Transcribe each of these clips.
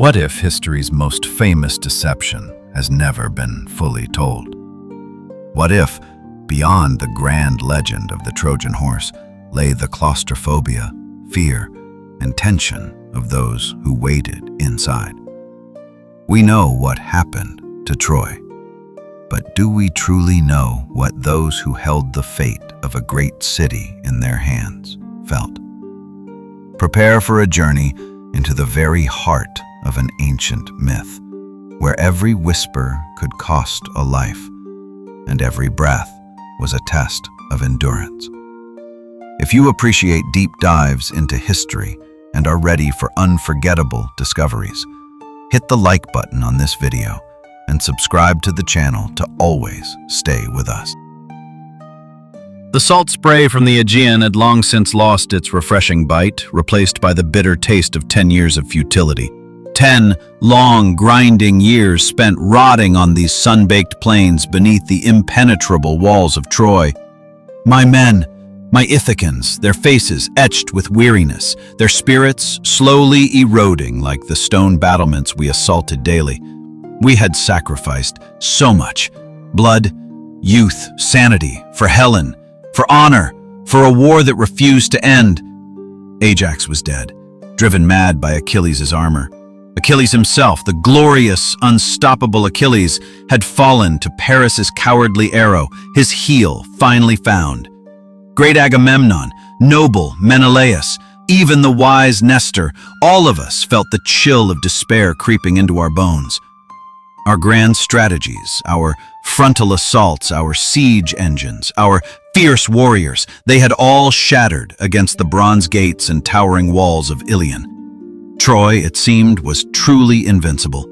What if history's most famous deception has never been fully told? What if, beyond the grand legend of the Trojan Horse, lay the claustrophobia, fear, and tension of those who waited inside? We know what happened to Troy, but do we truly know what those who held the fate of a great city in their hands felt? Prepare for a journey into the very heart of an ancient myth, where every whisper could cost a life, and every breath was a test of endurance. If you appreciate deep dives into history and are ready for unforgettable discoveries, hit the like button on this video and subscribe to the channel to always stay with us. The salt spray from the Aegean had long since lost its refreshing bite, replaced by the bitter taste of 10 years of futility. 10 long, grinding years spent rotting on these sun-baked plains beneath the impenetrable walls of Troy. My men, my Ithacans, their faces etched with weariness, their spirits slowly eroding like the stone battlements we assaulted daily. We had sacrificed so much: blood, youth, sanity, for Helen, for honor, for a war that refused to end. Ajax was dead, driven mad by Achilles' armor. Achilles himself, the glorious, unstoppable Achilles, had fallen to Paris' cowardly arrow, his heel finally found. Great Agamemnon, noble Menelaus, even the wise Nestor, all of us felt the chill of despair creeping into our bones. Our grand strategies, our frontal assaults, our siege engines, our fierce warriors, they had all shattered against the bronze gates and towering walls of Ilion. Troy, it seemed, was truly invincible.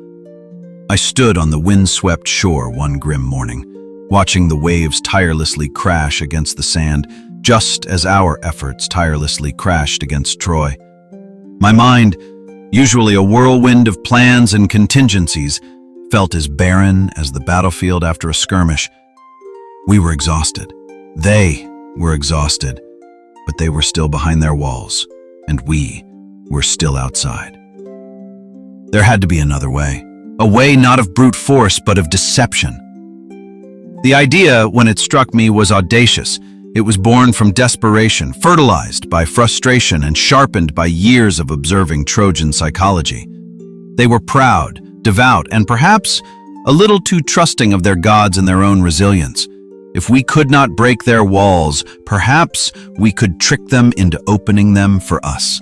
I stood on the wind-swept shore one grim morning, watching the waves tirelessly crash against the sand, just as our efforts tirelessly crashed against Troy. My mind, usually a whirlwind of plans and contingencies, felt as barren as the battlefield after a skirmish. We were exhausted. They were exhausted, but they were still behind their walls, and we were still outside. There had to be another way, a way not of brute force, but of deception. The idea, when it struck me, was audacious. It was born from desperation, fertilized by frustration, and sharpened by years of observing Trojan psychology. They were proud, devout, and perhaps a little too trusting of their gods and their own resilience. If we could not break their walls, perhaps we could trick them into opening them for us.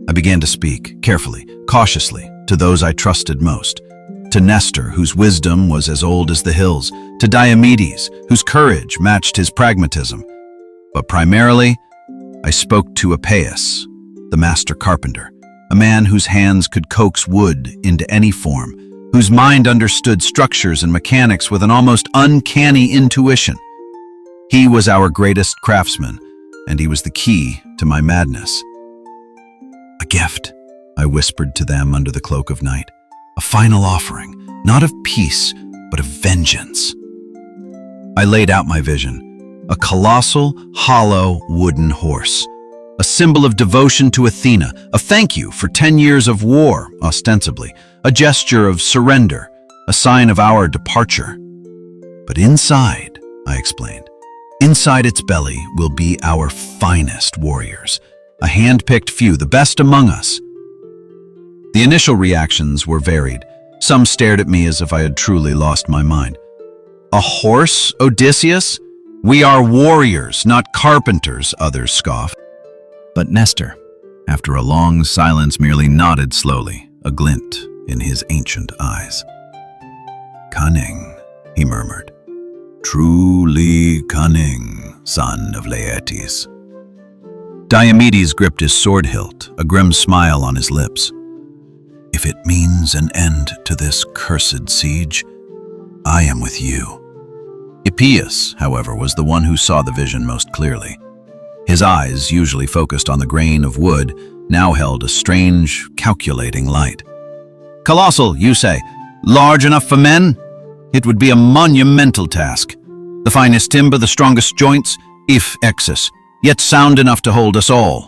I began to speak, carefully, cautiously, to those I trusted most. To Nestor, whose wisdom was as old as the hills. To Diomedes, whose courage matched his pragmatism. But primarily, I spoke to Achaeans, the master carpenter, a man whose hands could coax wood into any form, whose mind understood structures and mechanics with an almost uncanny intuition. He was our greatest craftsman, and he was the key to my madness. A gift, I whispered to them under the cloak of night. A final offering, not of peace, but of vengeance. I laid out my vision. A colossal, hollow, wooden horse. A symbol of devotion to Athena, a thank you for 10 years of war, ostensibly. A gesture of surrender, a sign of our departure. But inside, I explained, inside its belly will be our finest warriors. A hand-picked few, the best among us. The initial reactions were varied. Some stared at me as if I had truly lost my mind. A horse, Odysseus? We are warriors, not carpenters, others scoffed. But Nestor, after a long silence, merely nodded slowly, a glint in his ancient eyes. Cunning, he murmured. Truly cunning, son of Laertes. Diomedes gripped his sword hilt, a grim smile on his lips. If it means an end to this cursed siege, I am with you. Hippias, however, was the one who saw the vision most clearly. His eyes, usually focused on the grain of wood, now held a strange, calculating light. Colossal, you say? Large enough for men? It would be a monumental task. The finest timber, the strongest joints, if excess, yet sound enough to hold us all.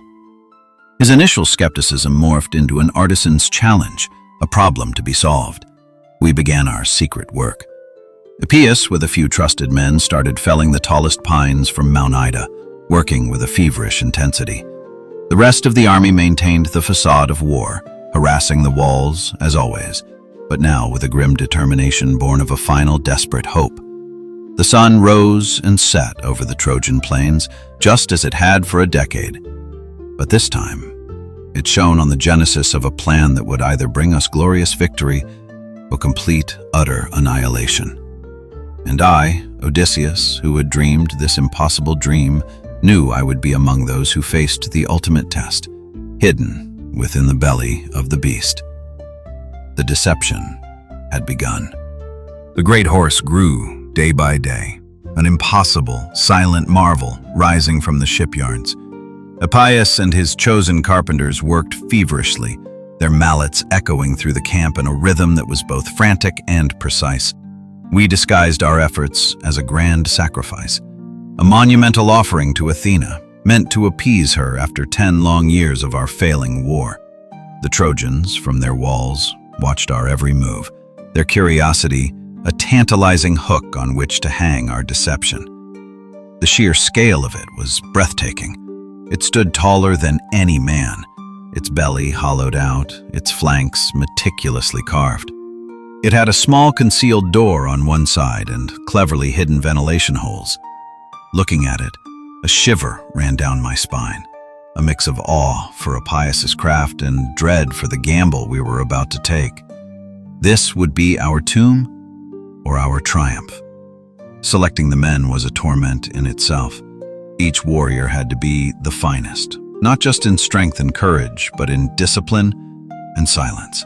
His initial skepticism morphed into an artisan's challenge, a problem to be solved. We began our secret work. Achaeans, with a few trusted men, started felling the tallest pines from Mount Ida, working with a feverish intensity. The rest of the army maintained the facade of war, harassing the walls, as always, but now with a grim determination born of a final desperate hope. The sun rose and set over the Trojan plains, just as it had for a decade. But this time, it shone on the genesis of a plan that would either bring us glorious victory or complete, utter annihilation. And I, Odysseus, who had dreamed this impossible dream, knew I would be among those who faced the ultimate test, hidden within the belly of the beast. The deception had begun. The great horse grew day by day, an impossible, silent marvel rising from the shipyards. Achaeans and his chosen carpenters worked feverishly, their mallets echoing through the camp in a rhythm that was both frantic and precise. We disguised our efforts as a grand sacrifice, a monumental offering to Athena, meant to appease her after 10 long years of our failing war. The Trojans, from their walls, watched our every move, their curiosity a tantalizing hook on which to hang our deception. The sheer scale of it was breathtaking. It stood taller than any man, its belly hollowed out, its flanks meticulously carved. It had a small concealed door on one side and cleverly hidden ventilation holes. Looking at it, a shiver ran down my spine, a mix of awe for Achaeans' craft and dread for the gamble we were about to take. This would be our tomb or our triumph. Selecting the men was a torment in itself. Each warrior had to be the finest, not just in strength and courage, but in discipline and silence.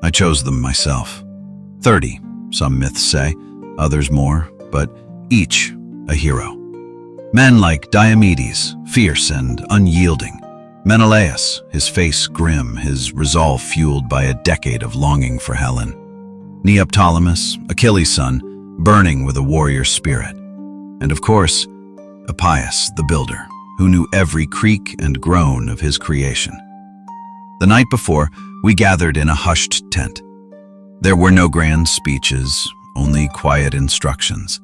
I chose them myself. 30, some myths say, others more, but each a hero. Men like Diomedes, fierce and unyielding. Menelaus, his face grim, his resolve fueled by a decade of longing for Helen. Neoptolemus, Achilles' son, burning with a warrior spirit. And of course, Achaeans, the builder, who knew every creak and groan of his creation. The night before, we gathered in a hushed tent. There were no grand speeches, only quiet instructions.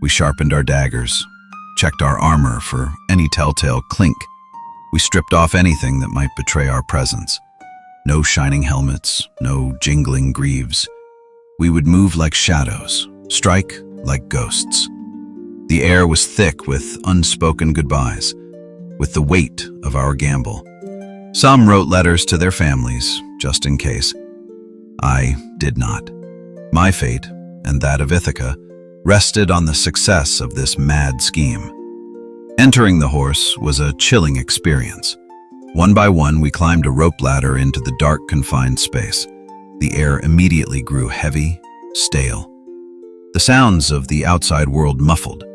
We sharpened our daggers, checked our armor for any telltale clink. We stripped off anything that might betray our presence. No shining helmets, no jingling greaves. We would move like shadows, strike like ghosts. The air was thick with unspoken goodbyes, with the weight of our gamble. Some wrote letters to their families, just in case. I did not. My fate, and that of Ithaca, rested on the success of this mad scheme. Entering the horse was a chilling experience. One by one, we climbed a rope ladder into the dark, confined space. The air immediately grew heavy, stale. The sounds of the outside world muffled.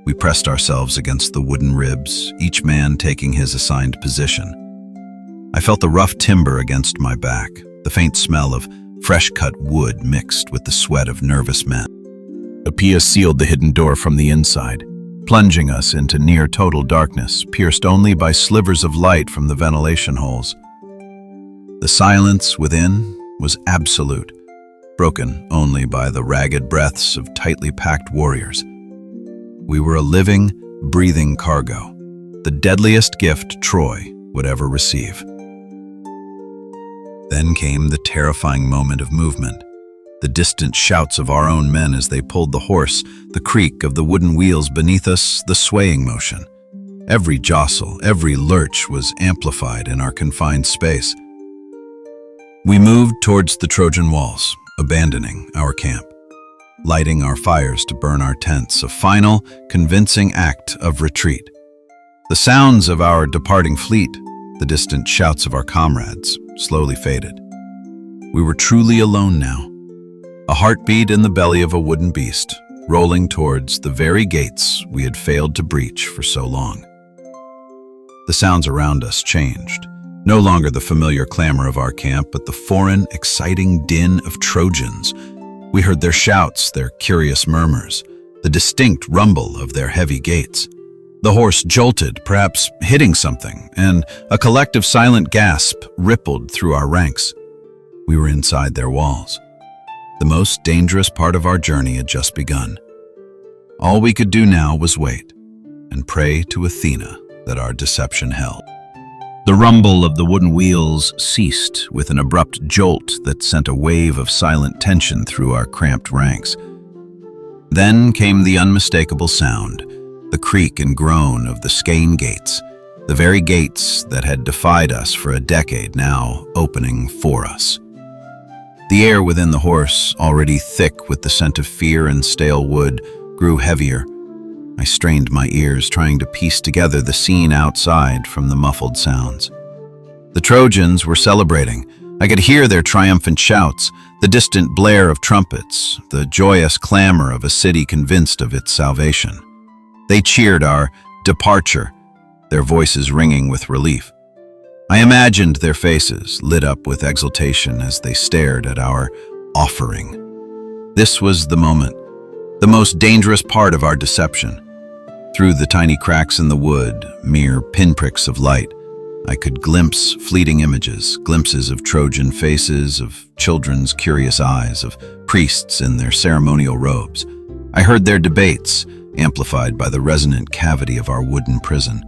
We pressed ourselves against the wooden ribs, each man taking his assigned position. I felt the rough timber against my back, the faint smell of fresh-cut wood mixed with the sweat of nervous men. Achaeans sealed the hidden door from the inside, plunging us into near-total darkness, pierced only by slivers of light from the ventilation holes. The silence within was absolute, broken only by the ragged breaths of tightly packed warriors. We were a living, breathing cargo, the deadliest gift Troy would ever receive. Then came the terrifying moment of movement, the distant shouts of our own men as they pulled the horse, the creak of the wooden wheels beneath us, the swaying motion. Every jostle, every lurch was amplified in our confined space. We moved towards the Trojan walls, abandoning our camp, lighting our fires to burn our tents, a final, convincing act of retreat. The sounds of our departing fleet, the distant shouts of our comrades, slowly faded. We were truly alone now, a heartbeat in the belly of a wooden beast, rolling towards the very gates we had failed to breach for so long. The sounds around us changed, no longer the familiar clamor of our camp, but the foreign, exciting din of Trojans. We heard their shouts, their curious murmurs, the distinct rumble of their heavy gates. The horse jolted, perhaps hitting something, and a collective silent gasp rippled through our ranks. We were inside their walls. The most dangerous part of our journey had just begun. All we could do now was wait and pray to Athena that our deception held. The rumble of the wooden wheels ceased with an abrupt jolt that sent a wave of silent tension through our cramped ranks. Then came the unmistakable sound, the creak and groan of the Achaean gates, the very gates that had defied us for a decade now opening for us. The air within the horse, already thick with the scent of fear and stale wood, grew heavier. I strained my ears, trying to piece together the scene outside from the muffled sounds. The Trojans were celebrating. I could hear their triumphant shouts, the distant blare of trumpets, the joyous clamor of a city convinced of its salvation. They cheered our departure, their voices ringing with relief. I imagined their faces lit up with exultation as they stared at our offering. This was the moment, the most dangerous part of our deception. Through the tiny cracks in the wood, mere pinpricks of light, I could glimpse fleeting images, glimpses of Trojan faces, of children's curious eyes, of priests in their ceremonial robes. I heard their debates, amplified by the resonant cavity of our wooden prison.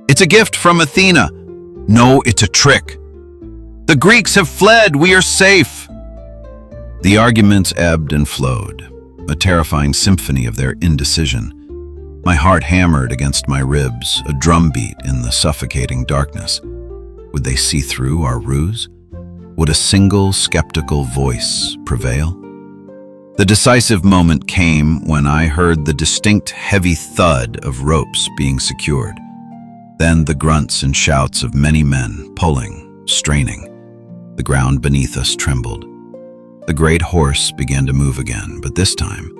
"It's a gift from Athena." "No, it's a trick." "The Greeks have fled, we are safe." The arguments ebbed and flowed, a terrifying symphony of their indecision. My heart hammered against my ribs, a drumbeat in the suffocating darkness. Would they see through our ruse? Would a single skeptical voice prevail? The decisive moment came when I heard the distinct heavy thud of ropes being secured. Then the grunts and shouts of many men pulling, straining. The ground beneath us trembled. The great horse began to move again, but this time,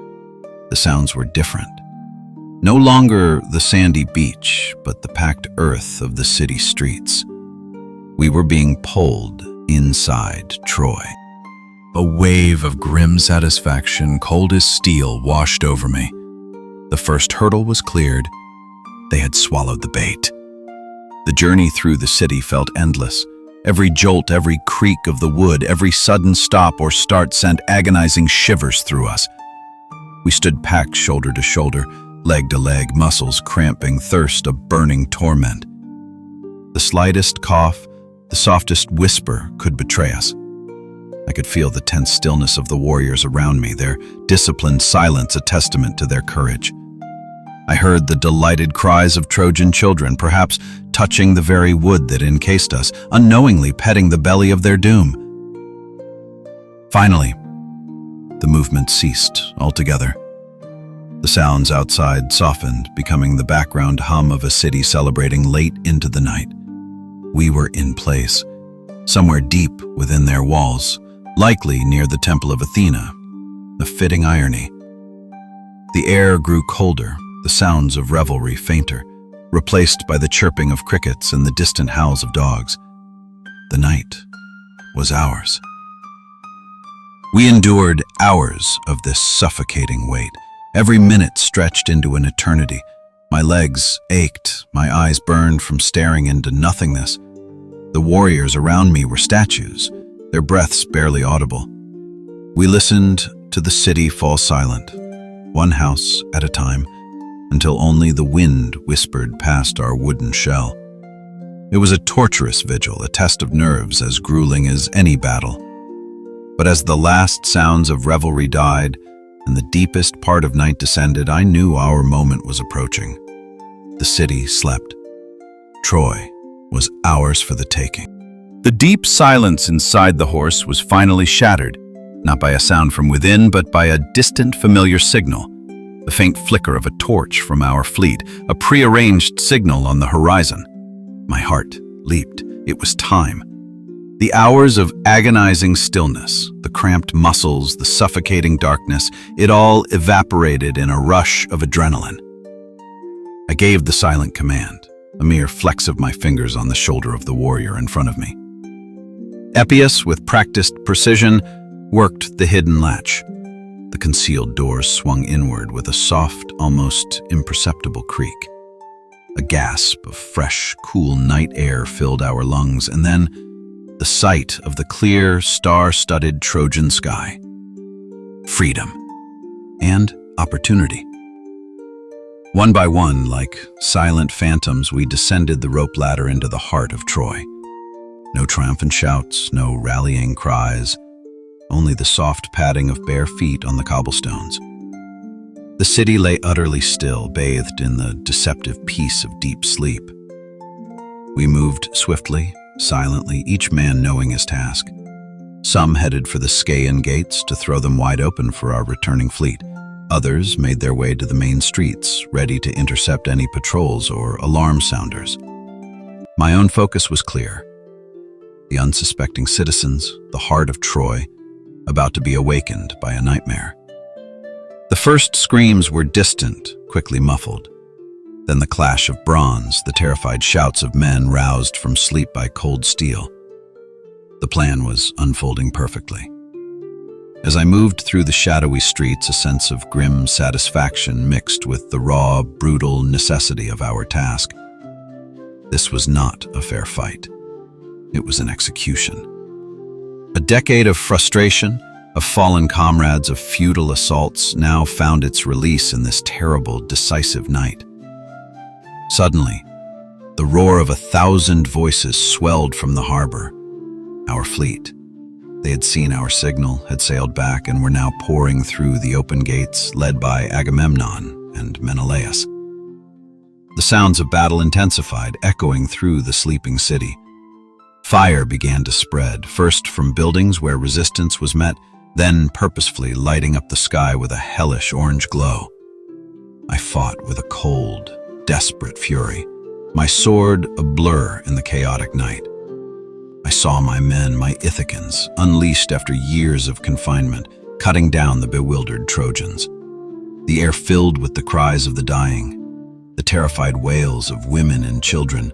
the sounds were different. No longer the sandy beach, but the packed earth of the city streets. We were being pulled inside Troy. A wave of grim satisfaction, cold as steel, washed over me. The first hurdle was cleared. They had swallowed the bait. The journey through the city felt endless. Every jolt, every creak of the wood, every sudden stop or start sent agonizing shivers through us. We stood packed shoulder to shoulder, leg to leg, muscles cramping, thirst a burning torment. The slightest cough, the softest whisper could betray us. I could feel the tense stillness of the warriors around me, their disciplined silence a testament to their courage. I heard the delighted cries of Trojan children, perhaps touching the very wood that encased us, unknowingly petting the belly of their doom. Finally, the movement ceased altogether. The sounds outside softened, becoming the background hum of a city celebrating late into the night. We were in place, somewhere deep within their walls, likely near the temple of Athena, a fitting irony. The air grew colder, the sounds of revelry fainter, replaced by the chirping of crickets and the distant howls of dogs. The night was ours. We endured hours of this suffocating wait. Every minute stretched into an eternity. My legs ached, my eyes burned from staring into nothingness. The warriors around me were statues, their breaths barely audible. We listened to the city fall silent, one house at a time, until only the wind whispered past our wooden shell. It was a torturous vigil, a test of nerves as grueling as any battle. But as the last sounds of revelry died and the deepest part of night descended, I knew our moment was approaching. The city slept. Troy was ours for the taking. The deep silence inside the horse was finally shattered, not by a sound from within, but by a distant familiar signal. The faint flicker of a torch from our fleet, a prearranged signal on the horizon. My heart leaped. It was time. The hours of agonizing stillness, the cramped muscles, the suffocating darkness, it all evaporated in a rush of adrenaline. I gave the silent command, a mere flex of my fingers on the shoulder of the warrior in front of me. Epius, with practiced precision, worked the hidden latch. The concealed doors swung inward with a soft, almost imperceptible creak. A gasp of fresh, cool night air filled our lungs, and then the sight of the clear, star-studded Trojan sky. Freedom and opportunity. One by one, like silent phantoms, we descended the rope ladder into the heart of Troy. No triumphant shouts, no rallying cries, only the soft padding of bare feet on the cobblestones. The city lay utterly still, bathed in the deceptive peace of deep sleep. We moved swiftly, silently, each man knowing his task. Some headed for the Achaean gates to throw them wide open for our returning fleet. Others made their way to the main streets, ready to intercept any patrols or alarm sounders. My own focus was clear. The unsuspecting citizens, the heart of Troy, about to be awakened by a nightmare. The first screams were distant, quickly muffled. Then the clash of bronze, the terrified shouts of men roused from sleep by cold steel. The plan was unfolding perfectly. As I moved through the shadowy streets, a sense of grim satisfaction mixed with the raw, brutal necessity of our task. This was not a fair fight. It was an execution. A decade of frustration, of fallen comrades, of futile assaults, now found its release in this terrible, decisive night. Suddenly, the roar of 1,000 voices swelled from the harbor. Our fleet. They had seen our signal, had sailed back, and were now pouring through the open gates, led by Agamemnon and Menelaus. The sounds of battle intensified, echoing through the sleeping city. Fire began to spread, first from buildings where resistance was met, then purposefully lighting up the sky with a hellish orange glow. I fought with a cold, desperate fury, my sword a blur in the chaotic night. I saw my men, my Ithacians, unleashed after years of confinement, cutting down the bewildered Trojans. The air filled with the cries of the dying, the terrified wails of women and children,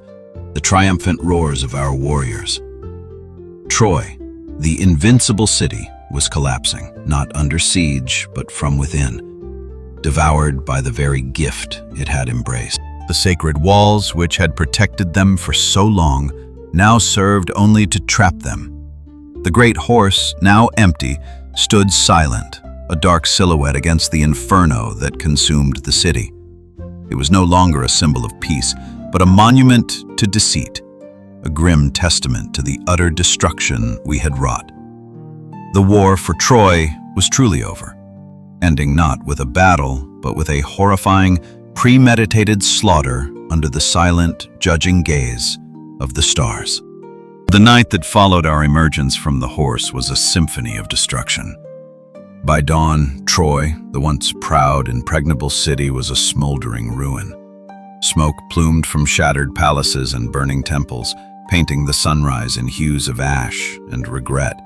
the triumphant roars of our warriors. Troy, the invincible city, was collapsing, not under siege, but from within, devoured by the very gift it had embraced. The sacred walls, which had protected them for so long, now served only to trap them. The great horse, now empty, stood silent, a dark silhouette against the inferno that consumed the city. It was no longer a symbol of peace, but a monument to deceit, a grim testament to the utter destruction we had wrought. The war for Troy was truly over, ending not with a battle, but with a horrifying, premeditated slaughter under the silent, judging gaze of the stars. The night that followed our emergence from the horse was a symphony of destruction. By dawn, Troy, the once proud, impregnable city, was a smoldering ruin. Smoke plumed from shattered palaces and burning temples, painting the sunrise in hues of ash and regret.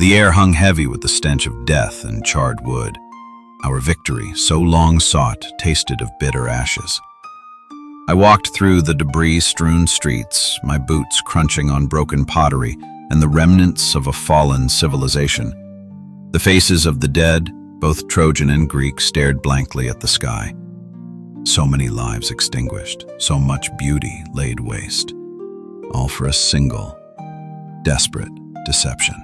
The air hung heavy with the stench of death and charred wood. Our victory, so long sought, tasted of bitter ashes. I walked through the debris-strewn streets, my boots crunching on broken pottery and the remnants of a fallen civilization. The faces of the dead, both Trojan and Greek, stared blankly at the sky. So many lives extinguished, so much beauty laid waste, all for a single, desperate deception.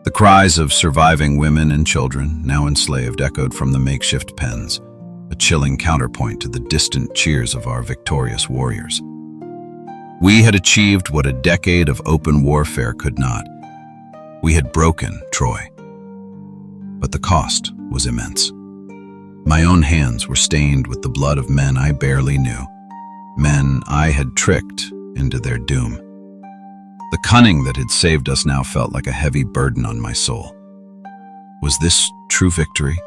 The cries of surviving women and children, now enslaved, echoed from the makeshift pens, a chilling counterpoint to the distant cheers of our victorious warriors. We had achieved what a decade of open warfare could not. We had broken Troy. But the cost was immense. My own hands were stained with the blood of men I barely knew, men I had tricked into their doom. The cunning that had saved us now felt like a heavy burden on my soul. Was this true victory,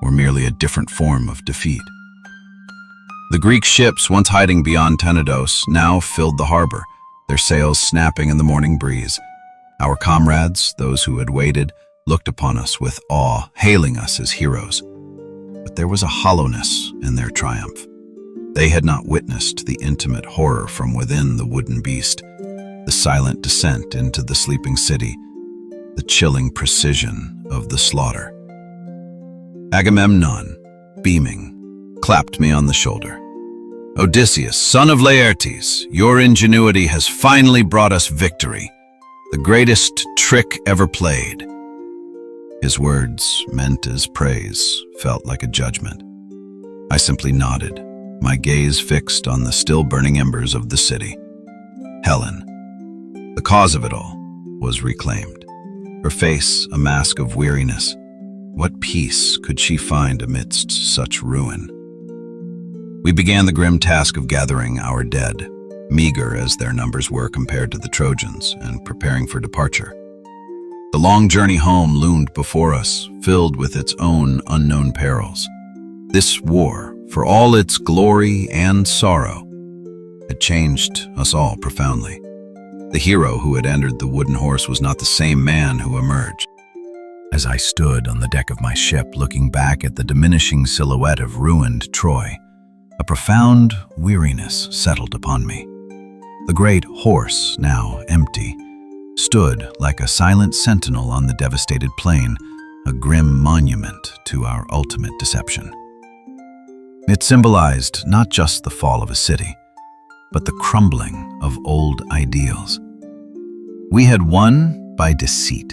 or merely a different form of defeat? The Greek ships, once hiding beyond Tenedos, now filled the harbor, their sails snapping in the morning breeze. Our comrades, those who had waited, looked upon us with awe, hailing us as heroes. But there was a hollowness in their triumph. They had not witnessed the intimate horror from within the wooden beast, the silent descent into the sleeping city, the chilling precision of the slaughter. Agamemnon, beaming, clapped me on the shoulder. Odysseus, son of Laertes, your ingenuity has finally brought us victory, the greatest trick ever played. His words, meant as praise, felt like a judgment. I simply nodded, my gaze fixed on the still-burning embers of the city. Helen, the cause of it all, was reclaimed. Her face a mask of weariness. What peace could she find amidst such ruin? We began the grim task of gathering our dead, meager as their numbers were compared to the Trojans, and preparing for departure. The long journey home loomed before us, filled with its own unknown perils. This war, for all its glory and sorrow, had changed us all profoundly. The hero who had entered the wooden horse was not the same man who emerged. As I stood on the deck of my ship looking back at the diminishing silhouette of ruined Troy, a profound weariness settled upon me. The great horse, now empty, stood like a silent sentinel on the devastated plain, a grim monument to our ultimate deception. It symbolized not just the fall of a city, but the crumbling of old ideals. We had won by deceit,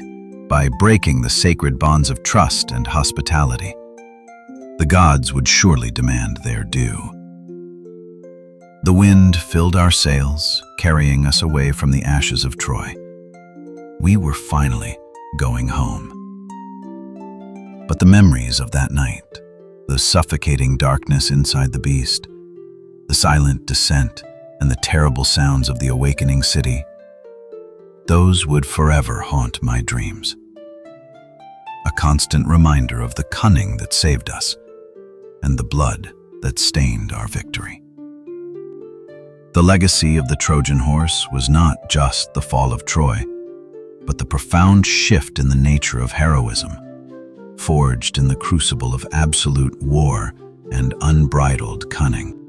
by breaking the sacred bonds of trust and hospitality. The gods would surely demand their due. The wind filled our sails, carrying us away from the ashes of Troy. We were finally going home. But the memories of that night, the suffocating darkness inside the beast, the silent descent, and the terrible sounds of the awakening city, those would forever haunt my dreams. A constant reminder of the cunning that saved us and the blood that stained our victory. The legacy of the Trojan horse was not just the fall of Troy, but the profound shift in the nature of heroism, forged in the crucible of absolute war and unbridled cunning.